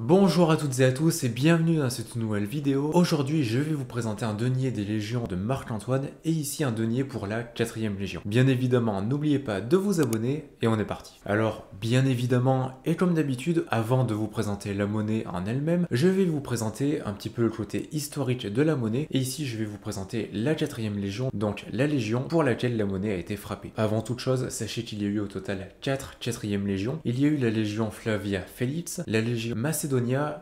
Bonjour à toutes et à tous et bienvenue dans cette nouvelle vidéo. Aujourd'hui je vais vous présenter un denier des légions de Marc-Antoine et ici un denier pour la 4ème légion. Bien évidemment n'oubliez pas de vous abonner et on est parti. Alors bien évidemment et comme d'habitude avant de vous présenter la monnaie en elle-même, je vais vous présenter un petit peu le côté historique de la monnaie et ici je vais vous présenter la 4ème légion, donc la légion pour laquelle la monnaie a été frappée. Avant toute chose, sachez qu'il y a eu au total 4 4ème légions. Il y a eu la légion Flavia Felix, la légion Macedonia,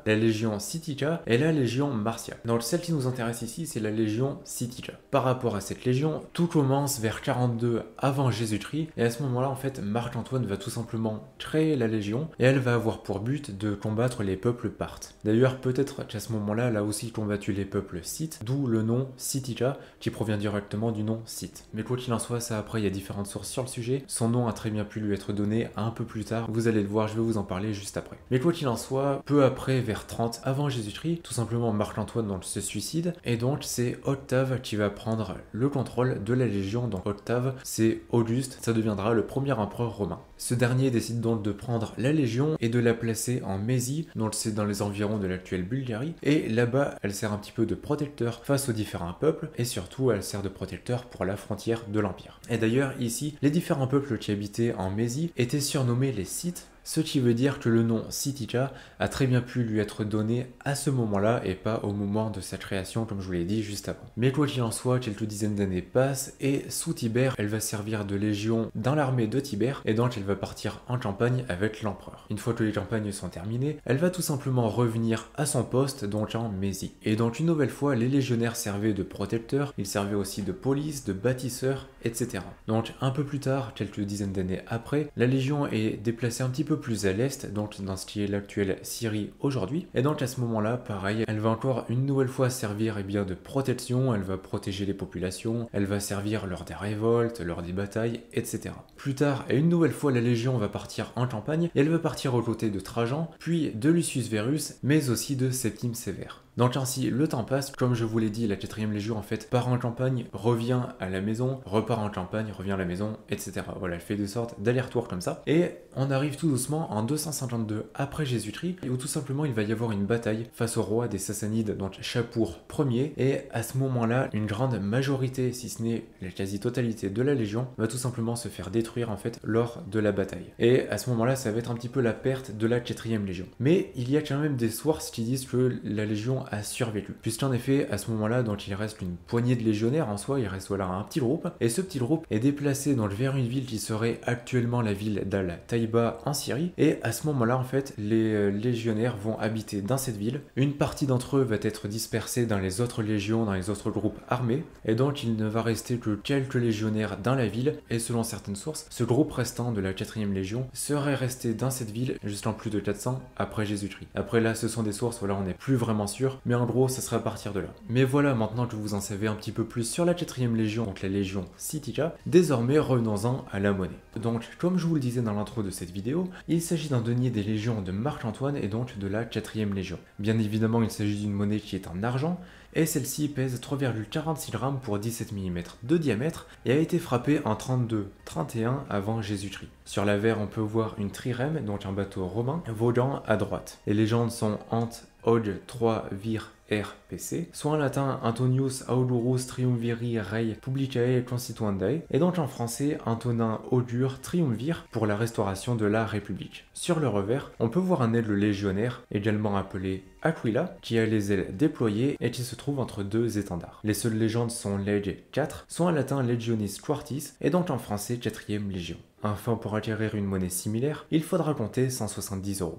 la légion Sitica et la légion Marcia. Donc celle qui nous intéresse ici, c'est la légion Sitica. Par rapport à cette légion, tout commence vers 42 avant Jésus-Christ et à ce moment-là, en fait, Marc-Antoine va tout simplement créer la légion et elle va avoir pour but de combattre les peuples parthes. D'ailleurs, peut-être qu'à ce moment-là, elle a aussi combattu les peuples scythes, d'où le nom Sitica qui provient directement du nom Scythe. Mais quoi qu'il en soit, ça après, il y a différentes sources sur le sujet. Son nom a très bien pu lui être donné un peu plus tard. Vous allez le voir, je vais vous en parler juste après. Mais quoi qu'il en soit, peu après, vers 30 avant Jésus-Christ, tout simplement Marc-Antoine donc se suicide et donc c'est Octave qui va prendre le contrôle de la légion. Donc Octave, c'est Auguste, ça deviendra le premier empereur romain. Ce dernier décide donc de prendre la légion et de la placer en Mésie, donc c'est dans les environs de l'actuelle Bulgarie, et là-bas elle sert un petit peu de protecteur face aux différents peuples et surtout elle sert de protecteur pour la frontière de l'empire. Et d'ailleurs ici, les différents peuples qui habitaient en Mésie étaient surnommés les Scythes, ce qui veut dire que le nom Sitica a très bien pu lui être donné à ce moment-là et pas au moment de sa création comme je vous l'ai dit juste avant. Mais quoi qu'il en soit, quelques dizaines d'années passent et sous Tibère, elle va servir de légion dans l'armée de Tibère et donc elle va partir en campagne avec l'empereur. Une fois que les campagnes sont terminées, elle va tout simplement revenir à son poste donc en Mésie. Et donc une nouvelle fois, les légionnaires servaient de protecteurs, ils servaient aussi de police, de bâtisseurs, etc. Donc un peu plus tard, quelques dizaines d'années après, la légion est déplacée un petit peu plus à l'est, donc dans ce qui est l'actuelle Syrie aujourd'hui. Et donc à ce moment-là, pareil, elle va encore une nouvelle fois servir de protection, elle va protéger les populations, elle va servir lors des révoltes, lors des batailles, etc. Plus tard, et une nouvelle fois, la légion va partir en campagne, et elle va partir aux côtés de Trajan, puis de Lucius Verus, mais aussi de Septime Sévère. Donc ainsi, le temps passe, comme je vous l'ai dit, la 4ème légion en fait part en campagne, revient à la maison, repart en campagne, revient à la maison, etc. Voilà, elle fait des sortes d'aller-retour comme ça. Et on arrive tout doucement en 252 après Jésus-Christ, où tout simplement il va y avoir une bataille face au roi des Sassanides, donc Shapur Ier, et à ce moment-là, une grande majorité, si ce n'est la quasi-totalité de la légion, va tout simplement se faire détruire en fait lors de la bataille. Et à ce moment-là, ça va être un petit peu la perte de la 4ème légion. Mais il y a quand même des sources qui disent que la légion a survécu. Puisqu'en effet, à ce moment-là, donc il reste une poignée de légionnaires en soi, il reste voilà un petit groupe, et ce petit groupe est déplacé donc vers une ville qui serait actuellement la ville d'Al-Taïba en Syrie, et à ce moment-là, en fait, les légionnaires vont habiter dans cette ville. Une partie d'entre eux va être dispersée dans les autres légions, dans les autres groupes armés, et donc il ne va rester que quelques légionnaires dans la ville, et selon certaines sources, ce groupe restant de la 4ème légion serait resté dans cette ville jusqu'en plus de 400 après Jésus-Christ. Après là, ce sont des sources, voilà, on n'est plus vraiment sûr, mais en gros ça sera à partir de là. Mais voilà, maintenant que vous en savez un petit peu plus sur la 4ème légion, donc la légion Sitica, désormais revenons-en à la monnaie. Donc comme je vous le disais dans l'intro de cette vidéo, il s'agit d'un denier des légions de Marc-Antoine et donc de la 4ème légion. Bien évidemment il s'agit d'une monnaie qui est en argent, et celle-ci pèse 3,46 grammes pour 17 mm de diamètre et a été frappée en 32-31 avant Jésus-Christ. Sur l'avers on peut voir une trirème, donc un bateau romain, voguant à droite. Les légendes sont Ant Og 3 Vir RPC, soit en latin Antonius Aulurus Triumviri Rei Publicae Constituendae, et donc en français Antonin Augure Triumvir pour la restauration de la République. Sur le revers, on peut voir un aigle légionnaire, également appelé Aquila, qui a les ailes déployées et qui se trouve entre deux étendards. Les seules légendes sont Lege 4, soit en latin Legionis Quartis, et donc en français 4ème légion. Enfin, pour acquérir une monnaie similaire, il faudra compter 170 €.